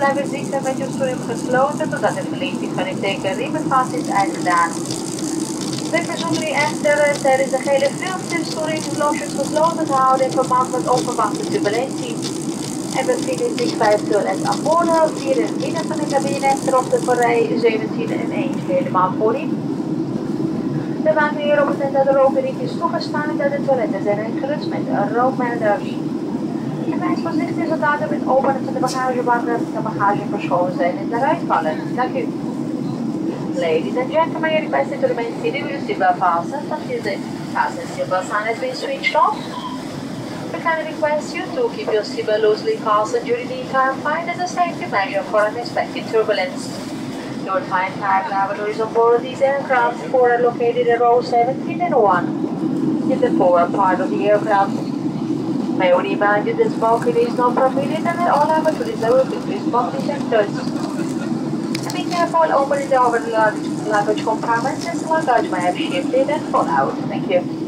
blijven zitten met je stoel gesloten totdat het verlichting van het tekenriemen vast is uitgedaan. We verzoeken u echter tijdens de gehele vlucht de stoelingslosjes gesloten te houden in verband met onverwachte turbulentie. Er bevinden zich 5 toiletten aan boord, 4 in het midden van de cabine en erop voor rij 17 en 1 helemaal voorin. We maken hier op het moment dat de rookgericht is toegestaan en dat de toiletten zijn uitgerust met rookmelders. En wijs voorzichtingsresultaten met openen van de bagagebak dat de bagage verscholen zijn en eruit vallen. Dank u. Ladies and gentlemen, you're requested to remain seated with your seatbelt fastened until the fasten seatbelt sign has been switched off. We kindly request you to keep your seatbelt loosely fastened during the entire flight as a safety measure for unexpected turbulence. Your time tag lavatories on board these aircraft, 4 are located at row 17 and 1 in the forward part of the aircraft. May we remind you that smoking is not permitted and that all lavatories are equipped with smoke detectors. And be careful opening the overhead luggage compartments as luggage may have shifted and fall out. Thank you.